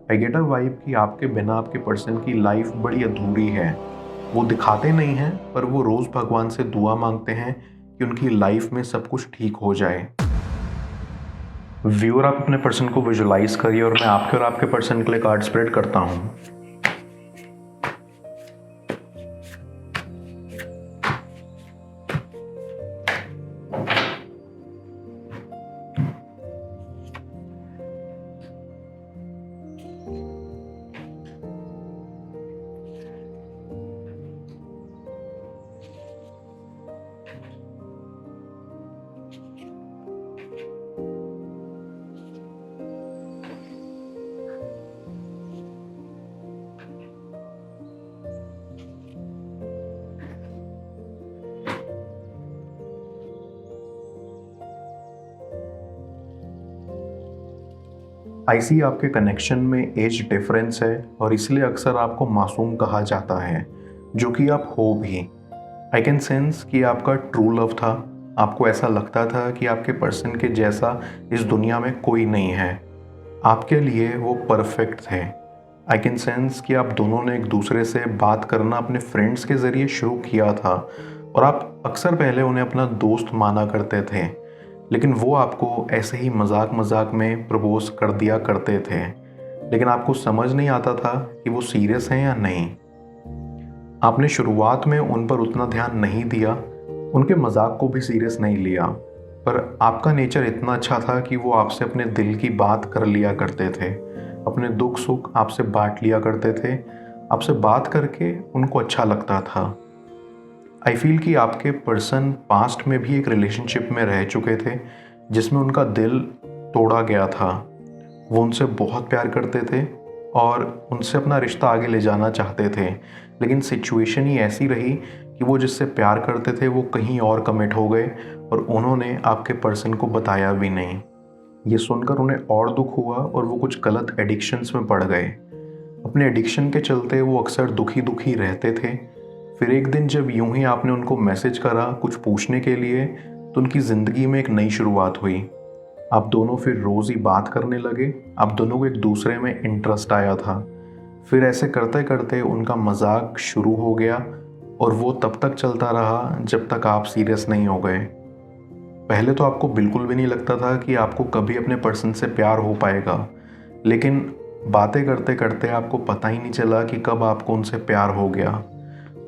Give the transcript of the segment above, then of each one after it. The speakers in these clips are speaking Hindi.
आई गेट अ वाइब कि आपके बिना आपके पर्सन की लाइफ बड़ी अधूरी है। वो दिखाते नहीं हैं पर वो रोज़ भगवान से दुआ मांगते हैं कि उनकी लाइफ में सब कुछ ठीक हो जाए। व्यूअर, आप अपने पर्सन को विजुलाइज करिए और मैं आपके और आपके पर्सन के लिए कार्ड स्प्रेड करता हूँ। आई सी आपके कनेक्शन में एज डिफरेंस है और इसलिए अक्सर आपको मासूम कहा जाता है, जो कि आप हो भी। आई कैन सेंस कि आपका ट्रू लव था। आपको ऐसा लगता था कि आपके पर्सन के जैसा इस दुनिया में कोई नहीं है। आपके लिए वो परफेक्ट थे। आई कैन सेंस कि आप दोनों ने एक दूसरे से बात करना अपने फ्रेंड्स के ज़रिए शुरू किया था और आप अक्सर पहले उन्हें अपना दोस्त माना करते थे, लेकिन वो आपको ऐसे ही मजाक मजाक में प्रपोज कर दिया करते थे। लेकिन आपको समझ नहीं आता था कि वो सीरियस हैं या नहीं। आपने शुरुआत में उन पर उतना ध्यान नहीं दिया, उनके मजाक को भी सीरियस नहीं लिया, पर आपका नेचर इतना अच्छा था कि वो आपसे अपने दिल की बात कर लिया करते थे। अपने दुख सुख आपसे बांट लिया करते थे। आपसे बात करके उनको अच्छा लगता था। आई फील कि आपके पर्सन पास्ट में भी एक रिलेशनशिप में रह चुके थे जिसमें उनका दिल तोड़ा गया था। वो उनसे बहुत प्यार करते थे और उनसे अपना रिश्ता आगे ले जाना चाहते थे, लेकिन सिचुएशन ही ऐसी रही कि वो जिससे प्यार करते थे वो कहीं और कमिट हो गए और उन्होंने आपके पर्सन को बताया भी नहीं। ये सुनकर उन्हें और दुख हुआ और वो कुछ गलत एडिक्शंस में पड़ गए। अपने एडिक्शन के चलते वो अक्सर दुखी दुखी रहते थे। फिर एक दिन जब यूं ही आपने उनको मैसेज करा कुछ पूछने के लिए, तो उनकी ज़िंदगी में एक नई शुरुआत हुई। आप दोनों फिर रोज़ ही बात करने लगे। आप दोनों को एक दूसरे में इंटरेस्ट आया था। फिर ऐसे करते करते उनका मजाक शुरू हो गया और वो तब तक चलता रहा जब तक आप सीरियस नहीं हो गए। पहले तो आपको बिल्कुल भी नहीं लगता था कि आपको कभी अपने पर्सन से प्यार हो पाएगा, लेकिन बातें करते करते आपको पता ही नहीं चला कि कब आपको उनसे प्यार हो गया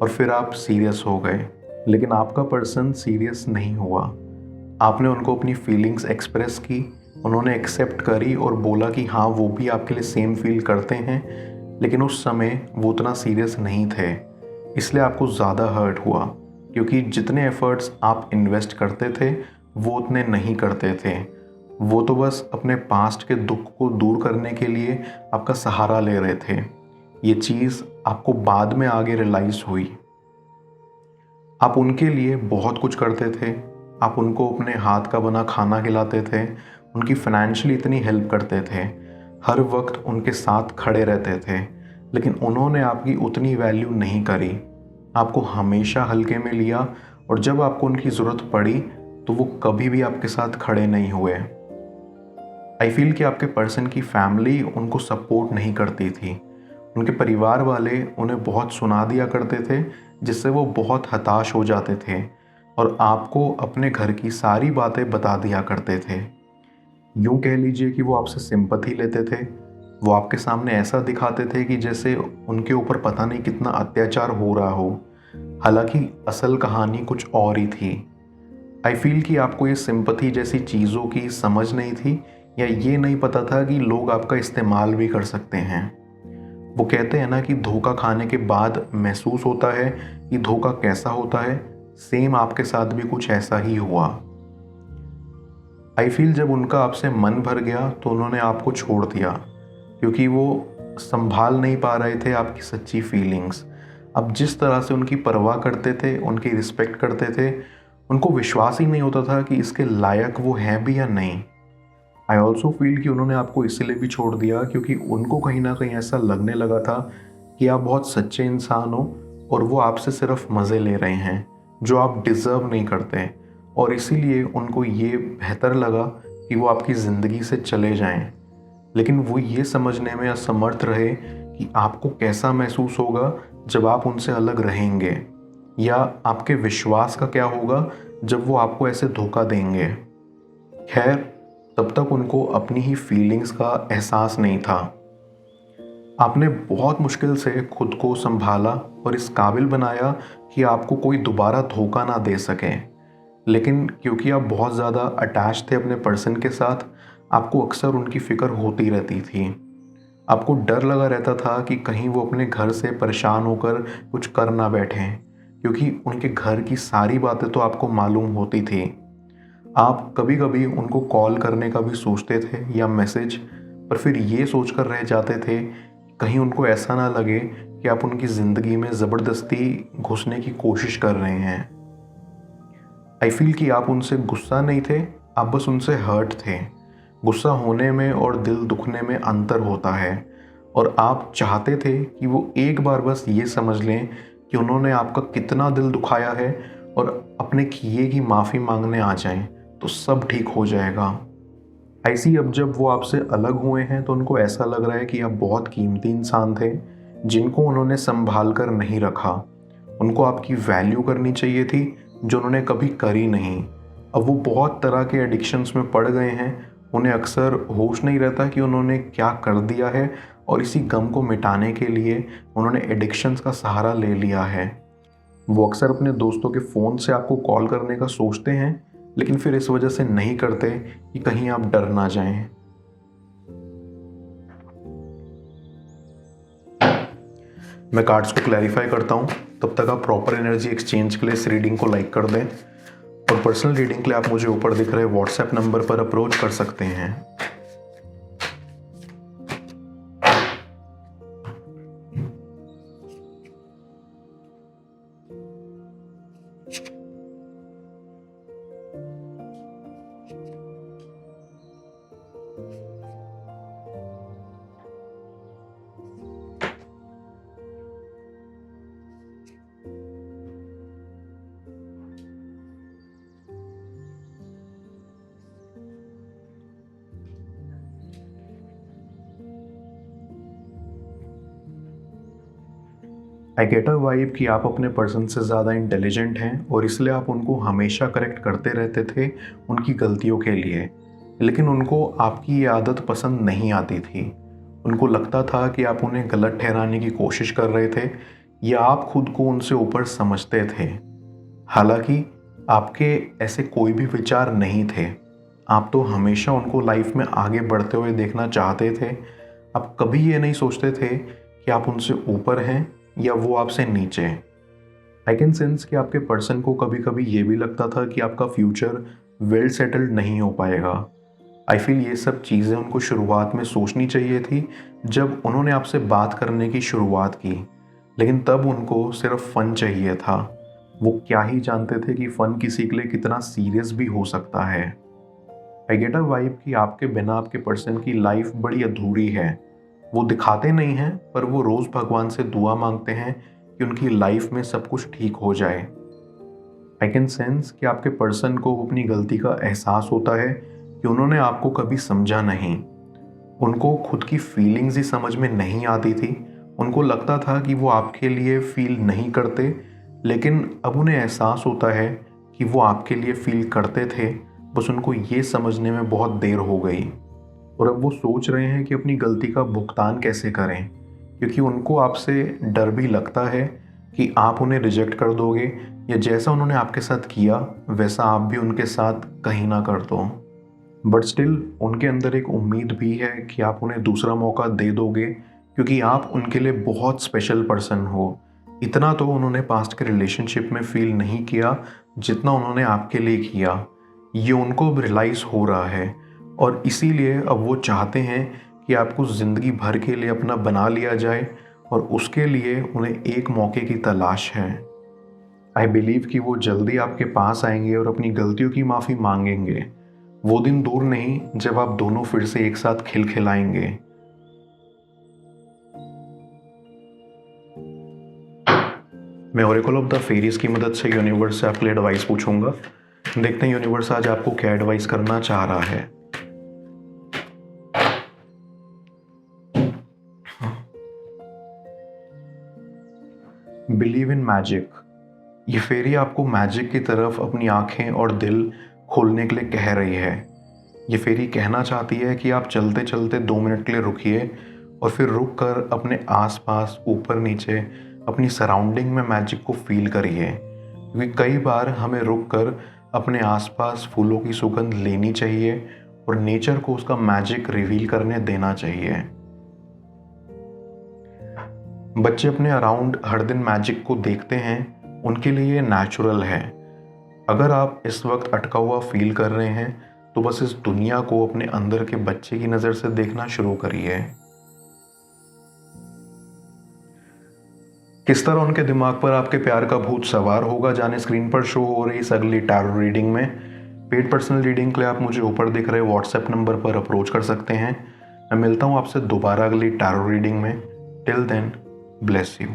और फिर आप सीरियस हो गए। लेकिन आपका पर्सन सीरियस नहीं हुआ। आपने उनको अपनी फीलिंग्स एक्सप्रेस की, उन्होंने एक्सेप्ट करी और बोला कि हाँ वो भी आपके लिए सेम फील करते हैं, लेकिन उस समय वो उतना सीरियस नहीं थे। इसलिए आपको ज़्यादा हर्ट हुआ, क्योंकि जितने एफर्ट्स आप इन्वेस्ट करते थे वो उतने नहीं करते थे। वो तो बस अपने पास्ट के दुख को दूर करने के लिए आपका सहारा ले रहे थे। ये चीज़ आपको बाद में आगे रियलाइज़ हुई। आप उनके लिए बहुत कुछ करते थे। आप उनको अपने हाथ का बना खाना खिलाते थे, उनकी फाइनेंशियली इतनी हेल्प करते थे, हर वक्त उनके साथ खड़े रहते थे, लेकिन उन्होंने आपकी उतनी वैल्यू नहीं करी। आपको हमेशा हल्के में लिया और जब आपको उनकी ज़रूरत पड़ी तो वो कभी भी आपके साथ खड़े नहीं हुए। आई फील कि आपके पर्सन की फैमिली उनको सपोर्ट नहीं करती थी। उनके परिवार वाले उन्हें बहुत सुना दिया करते थे, जिससे वो बहुत हताश हो जाते थे और आपको अपने घर की सारी बातें बता दिया करते थे। यूँ कह लीजिए कि वो आपसे सिंपैथी लेते थे। वो आपके सामने ऐसा दिखाते थे कि जैसे उनके ऊपर पता नहीं कितना अत्याचार हो रहा हो, हालांकि असल कहानी कुछ और ही थी। आई फील कि आपको ये सिंपैथी जैसी चीज़ों की समझ नहीं थी, या ये नहीं पता था कि लोग आपका इस्तेमाल भी कर सकते हैं। वो कहते हैं ना कि धोखा खाने के बाद महसूस होता है कि धोखा कैसा होता है। सेम आपके साथ भी कुछ ऐसा ही हुआ। आई फील जब उनका आपसे मन भर गया तो उन्होंने आपको छोड़ दिया, क्योंकि वो संभाल नहीं पा रहे थे आपकी सच्ची फीलिंग्स। अब जिस तरह से उनकी परवाह करते थे, उनकी रिस्पेक्ट करते थे, उनको विश्वास ही नहीं होता था कि इसके लायक वो हैं भी या नहीं। आई ऑल्सो फील कि उन्होंने आपको इसलिए भी छोड़ दिया क्योंकि उनको कहीं ना कहीं ऐसा लगने लगा था कि आप बहुत सच्चे इंसान हो और वो आपसे सिर्फ मज़े ले रहे हैं जो आप डिज़र्व नहीं करते, और इसीलिए उनको ये बेहतर लगा कि वो आपकी ज़िंदगी से चले जाएं। लेकिन वो ये समझने में असमर्थ रहे कि आपको कैसा महसूस होगा जब आप उनसे अलग रहेंगे, या आपके विश्वास का क्या होगा जब वो आपको ऐसे धोखा देंगे। खैर, तब तक उनको अपनी ही फीलिंग्स का एहसास नहीं था। आपने बहुत मुश्किल से खुद को संभाला और इस काबिल बनाया कि आपको कोई दोबारा धोखा ना दे सके। लेकिन क्योंकि आप बहुत ज़्यादा अटैच थे अपने पर्सन के साथ, आपको अक्सर उनकी फ़िक्र होती रहती थी। आपको डर लगा रहता था कि कहीं वो अपने घर से परेशान होकर कुछ कर ना बैठें, क्योंकि उनके घर की सारी बातें तो आपको मालूम होती थी। आप कभी कभी उनको कॉल करने का भी सोचते थे या मैसेज, पर फिर ये सोचकर रह जाते थे कहीं उनको ऐसा ना लगे कि आप उनकी ज़िंदगी में ज़बरदस्ती घुसने की कोशिश कर रहे हैं। आई फील कि आप उनसे गुस्सा नहीं थे, आप बस उनसे हर्ट थे। गुस्सा होने में और दिल दुखने में अंतर होता है, और आप चाहते थे कि वो एक बार बस ये समझ लें कि उन्होंने आपका कितना दिल दुखाया है और अपने किए की माफ़ी मांगने आ जाएं, तो सब ठीक हो जाएगा। ऐसी अब जब वो आपसे अलग हुए हैं तो उनको ऐसा लग रहा है कि आप बहुत कीमती इंसान थे जिनको उन्होंने संभाल कर नहीं रखा। उनको आपकी वैल्यू करनी चाहिए थी, जो उन्होंने कभी करी नहीं। अब वो बहुत तरह के एडिक्शंस में पड़ गए हैं, उन्हें अक्सर होश नहीं रहता कि उन्होंने क्या कर दिया है, और इसी गम को मिटाने के लिए उन्होंने एडिक्शंस का सहारा ले लिया है। वो अक्सर अपने दोस्तों के फ़ोन से आपको कॉल करने का सोचते हैं, लेकिन फिर इस वजह से नहीं करते कि कहीं आप डर ना जाएं। मैं कार्ड्स को क्लैरिफाई करता हूं, तब तक आप प्रॉपर एनर्जी एक्सचेंज के लिए इस रीडिंग को लाइक कर दें, और पर्सनल रीडिंग के लिए आप मुझे ऊपर दिख रहे व्हाट्सएप नंबर पर अप्रोच कर सकते हैं। आई गेट अ वाइब कि आप अपने पर्सन से ज़्यादा इंटेलिजेंट हैं, और इसलिए आप उनको हमेशा करेक्ट करते रहते थे उनकी गलतियों के लिए। लेकिन उनको आपकी ये आदत पसंद नहीं आती थी। उनको लगता था कि आप उन्हें गलत ठहराने की कोशिश कर रहे थे, या आप खुद को उनसे ऊपर समझते थे। हालांकि आपके ऐसे कोई भी विचार नहीं थे। आप तो हमेशा उनको लाइफ में आगे बढ़ते हुए देखना चाहते थे। आप कभी ये नहीं सोचते थे कि आप उनसे ऊपर हैं या वो आपसे नीचे। आई कैन सेंस कि आपके पर्सन को कभी कभी ये भी लगता था कि आपका फ्यूचर वेल सेटल्ड नहीं हो पाएगा। आई फील ये सब चीज़ें उनको शुरुआत में सोचनी चाहिए थी जब उन्होंने आपसे बात करने की शुरुआत की, लेकिन तब उनको सिर्फ फ़न चाहिए था। वो क्या ही जानते थे कि फ़न किसी के लिए कितना सीरियस भी हो सकता है। आई गेट अ वाइब कि आपके बिना आपके पर्सन की लाइफ बड़ी अधूरी है। वो दिखाते नहीं हैं, पर वो रोज़ भगवान से दुआ मांगते हैं कि उनकी लाइफ में सब कुछ ठीक हो जाए। आई कैन सेंस कि आपके पर्सन को अपनी गलती का एहसास होता है कि उन्होंने आपको कभी समझा नहीं। उनको खुद की फीलिंग्स ही समझ में नहीं आती थी। उनको लगता था कि वो आपके लिए फील नहीं करते, लेकिन अब उन्हें एहसास होता है कि वो आपके लिए फील करते थे, बस उनको ये समझने में बहुत देर हो गई। और अब वो सोच रहे हैं कि अपनी गलती का भुगतान कैसे करें, क्योंकि उनको आपसे डर भी लगता है कि आप उन्हें रिजेक्ट कर दोगे, या जैसा उन्होंने आपके साथ किया वैसा आप भी उनके साथ कहीं ना कर दो। बट स्टिल उनके अंदर एक उम्मीद भी है कि आप उन्हें दूसरा मौका दे दोगे, क्योंकि आप उनके लिए बहुत स्पेशल पर्सन हो। इतना तो उन्होंने पास्ट के रिलेशनशिप में फील नहीं किया जितना उन्होंने आपके लिए किया। ये उनको अब रियलाइज़ हो रहा है, और इसीलिए अब वो चाहते हैं कि आपको ज़िंदगी भर के लिए अपना बना लिया जाए, और उसके लिए उन्हें एक मौके की तलाश है। आई बिलीव कि वो जल्दी आपके पास आएंगे और अपनी गलतियों की माफ़ी मांगेंगे। वो दिन दूर नहीं जब आप दोनों फिर से एक साथ खिलखिलाएंगे। मैं ओरेकल ऑफ द फेरीज की मदद से यूनिवर्स से आपके लिए एडवाइस पूछूंगा। देखते हैं यूनिवर्स आज आपको क्या एडवाइस करना चाह रहा है। Believe in magic. ये फेरी आपको मैजिक की तरफ अपनी आंखें और दिल खोलने के लिए कह रही है। ये फेरी कहना चाहती है कि आप चलते चलते 2 मिनट के लिए रुकिए और फिर रुक कर अपने आसपास, ऊपर नीचे, अपनी सराउंडिंग में मैजिक को फील करिए। क्योंकि कई बार हमें रुक कर अपने आसपास फूलों की सुगंध लेनी चाहिए और नेचर को उसका मैजिक रिवील करने देना चाहिए। बच्चे अपने अराउंड हर दिन मैजिक को देखते हैं, उनके लिए ये नेचुरल है। अगर आप इस वक्त अटका हुआ फील कर रहे हैं तो बस इस दुनिया को अपने अंदर के बच्चे की नज़र से देखना शुरू करिए। किस तरह उनके दिमाग पर आपके प्यार का भूत सवार होगा, जाने स्क्रीन पर शो हो रही इस अगली टैरो रीडिंग में। पेड पर्सनल रीडिंग के लिए आप मुझे ऊपर दिख रहे व्हाट्सएप नंबर पर अप्रोच कर सकते हैं। मैं मिलता हूँ आपसे दोबारा अगली टैरो रीडिंग में। Till then, bless you.